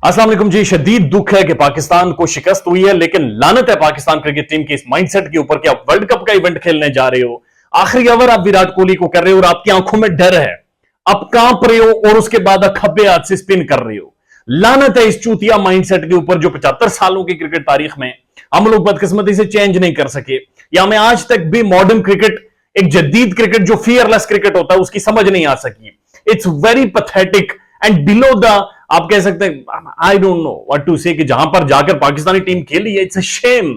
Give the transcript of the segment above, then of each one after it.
अस्सलाम वालेकुम जी। शदीद दुख है कि पाकिस्तान को शिकस्त हुई है, लेकिन लानत है पाकिस्तान क्रिकेट टीम के इस माइंडसेट के ऊपर कि आप वर्ल्ड कप का इवेंट खेलने जा रहे हो, आखिरी ओवर आप विराट कोहली को कर रहे हो और आपकी आंखों में डर है, आप कांप रहे हो और उसके बाद आप खब्बे हाथ से स्पिन कर रहे हो। लानत है इस चूतिया माइंडसेट के ऊपर जो 75 सालों की क्रिकेट तारीख में हम लोग बदकिस्मती से चेंज नहीं कर सके, या हमें आज तक भी मॉडर्न क्रिकेट, एक जदीद क्रिकेट जो फियरलेस क्रिकेट होता है, उसकी समझ नहीं आ सकी। It's very pathetic and below the, आप कह सकते हैं, I don't know what to say, कि जहां पर जाकर पाकिस्तानी टीम खेली है, इट्स अ शेम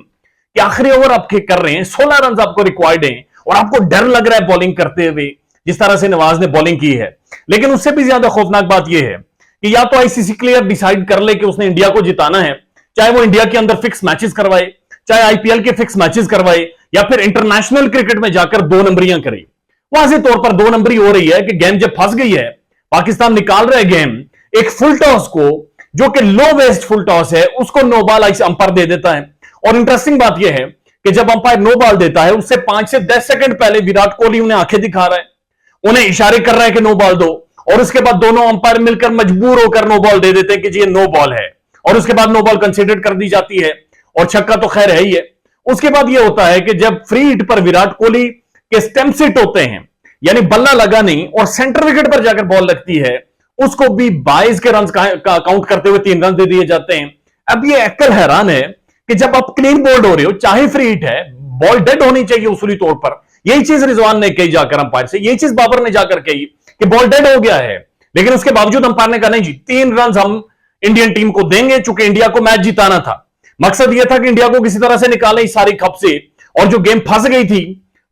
कि आखिरी ओवर आप कर रहे हैं, 16 रन आपको रिक्वायर्ड हैं और आपको डर लग रहा है बॉलिंग करते हुए जिस तरह से नवाज ने बॉलिंग की है। लेकिन उससे भी ज्यादा खौफनाक बात यह है कि या तो आईसीसी क्लियर डिसाइड कर ले कि उसने इंडिया को जिताना है, चाहे वो इंडिया के अंदर फिक्स मैचेस करवाए, चाहे आईपीएल के फिक्स मैचेस करवाए, या फिर इंटरनेशनल क्रिकेट में जाकर 2 नंबरियां करे। वाज़ेह तौर पर 2 नंबरी हो रही है कि गेम जब फंस गई है, पाकिस्तान निकाल रहा है गेम, एक फुल टॉस को, जो कि लो वेस्ट फुल टॉस है, उसको नो बॉल अंपायर दे देता है। और इंटरेस्टिंग बात यह है कि जब अंपायर नो बॉल देता है, उससे 5 से 10 सेकंड पहले विराट कोहली उन्हें आंखें दिखा रहा है, उन्हें इशारे कर रहा है कि नो बॉल दो, और उसके बाद दोनों अंपायर मिलकर मजबूर होकर नो बॉल दे देते हैं कि जी ये नो बॉल है, और उसके बाद नो बॉल कंसीडर कर दी जाती है और छक्का तो खैर है ही है। उसके बाद यह होता है कि जब फ्री हिट पर विराट कोहली के स्टेम्प सिट होते हैं, यानी बल्ला लगा नहीं और सेंटर विकेट पर जाकर बॉल लगती है, उसको भी 22 के रन का काउंट करते हुए 3 रन दे दिए जाते हैं। अब ये अक्ल हैरान है कि जब आप क्लीन बोल्ड हो रहे हो, चाहे फ्री हिट है, बॉल डेड होनी चाहिए उसूली तौर पर। यही चीज रिजवान ने कही जाकर अंपायर से, यही चीज बाबर ने जाकर कही कि बॉल डेड हो गया है, लेकिन उसके बावजूद अंपायर ने कहा नहीं जी, 3 रन हम इंडियन टीम को देंगे, चूंकि इंडिया को मैच जिताना था। मकसद यह था कि इंडिया को किसी तरह से निकालें इस सारी खप से, और जो गेम फंस गई थी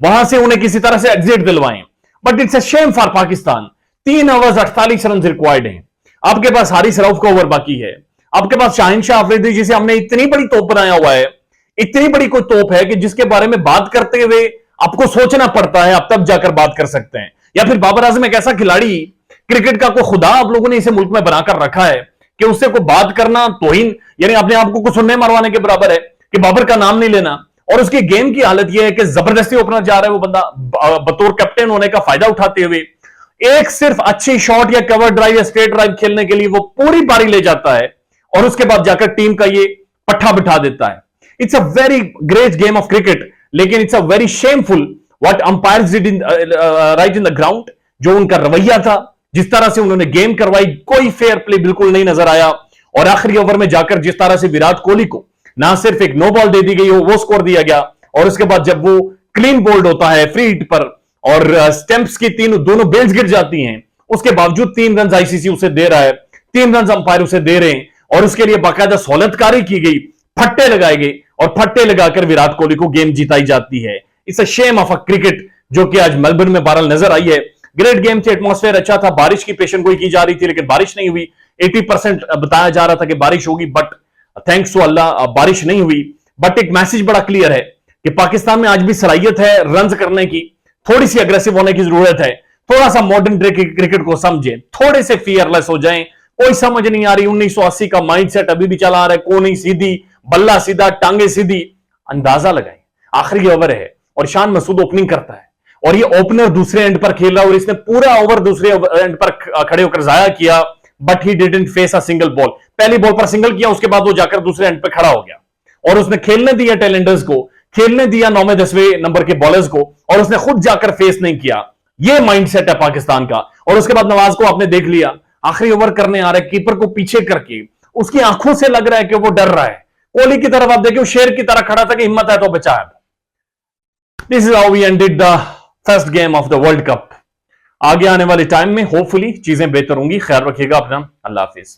वहां से उन्हें किसी तरह से एग्जिट दिलवाएं। But it's a shame for Pakistan. 3 overs 48 run required हैं, आपके पास हारिस रऊफ का ओवर बाकी है, आपके पास शाहिन शाह अफरीदी, जिसे हमने इतनी बड़ी तोप बनाया हुआ है, इतनी बड़ी कोई तोप है कि जिसके बारे में बात करते हुए आपको सोचना पड़ता है, आप तब जाकर बात कर सकते हैं। या फिर बाबर आजम एक ऐसा खिलाड़ी, क्रिकेट का कोई खुदा आप लोगों ने इसे मुल्क में बनाकर रखा है कि उससे को बात करना तौहीन, यानी अपने आप को सुनने मरवाने के बराबर है कि बाबर का नाम नहीं लेना। और उसकी गेम की हालत यह है कि जबरदस्ती ओपनर जा रहा है वो बंदा, बतौर कैप्टन होने का फायदा उठाते हुए एक सिर्फ अच्छी शॉट या कवर ड्राइव या स्ट्रेट ड्राइव खेलने के लिए वो पूरी पारी ले जाता है और उसके बाद जाकर टीम का ये पट्टा बिठा देता है। It's a very great game of cricket, लेकिन it's a very shameful what umpires did in right in the ground. जो उनका रवैया था, जिस तरह से उन्होंने गेम करवाई, कोई फेयर प्ले बिल्कुल नहीं नजर आया। और आखिरी ओवर में जाकर जिस तरह से विराट कोहली को ना सिर्फ एक नो बॉल दे दी गई हो, वो स्कोर दिया गया, और उसके बाद जब वो क्लीन बोल्ड होता है फ्री हिट पर और स्टंप्स की दोनों बेल्स गिर जाती हैं, उसके बावजूद 3 रन आईसीसी उसे दे रहा है, 3 रन अंपायर उसे दे रहे हैं, और उसके लिए बाकायदा सहूलतकारी की गई, फट्टे लगाए गए, और फट्टे लगाकर विराट कोहली को गेम जिताई जाती है। It's a Shem of a cricket जो कि आज मेलबर्न में बहरहाल नजर आई है। ग्रेट गेम थी, एटमॉस्फेयर अच्छा था, बारिश की पेशन गोई की जा रही थी, लेकिन बारिश नहीं हुई। 80% बताया जा रहा था कि बारिश होगी, बट थैंक्स टू अल्लाह बारिश नहीं हुई। बट एक मैसेज बड़ा क्लियर है कि पाकिस्तान में आज भी सलाहियत है रन करने की, थोड़ी सी अग्रेसिव होने की जरूरत है, थोड़ा सा मॉडर्न क्रिकेट को समझें, थोड़े से फियरलेस हो जाएं। कोई समझ नहीं आ रही 1980 का माइंडसेट अभी भी चला आ रहा है, कोनी सीधी, बल्ला सीधा, टांगे सीधी। अंदाजा लगाएं, आखिरी ओवर है और शान मसूद ओपनिंग करता है, और ये ओपनर दूसरे एंड पर खेल रहा है और इसने पूरा ओवर दूसरे एंड पर खड़े होकर जाया किया, but he didn't face a single ball. पहली बॉल पर सिंगल किया, उसके बाद वो जाकर दूसरे एंड पर खड़ा हो गया, और उसने खेलने दिया टेलेंडर्स को, खेलने दिया 9वें 10वें नंबर के बॉलर्स को, और उसने खुद जाकर फेस नहीं किया। यह माइंडसेट है पाकिस्तान का। और उसके बाद नवाज को आपने देख लिया, आखिरी ओवर करने आ रहा है, कीपर को पीछे करके, उसकी आंखों से लग रहा है कि वो डर रहा है। कोहली की तरफ आप देखिए, शेर की तरह खड़ा था कि हिम्मत है तो बचा है। This is how we ended the first game of the world cup. आगे आने वाले टाइम में होपफुली चीजें बेहतर होंगी। ख्याल रखिएगा अपना, अल्लाह हाफिज।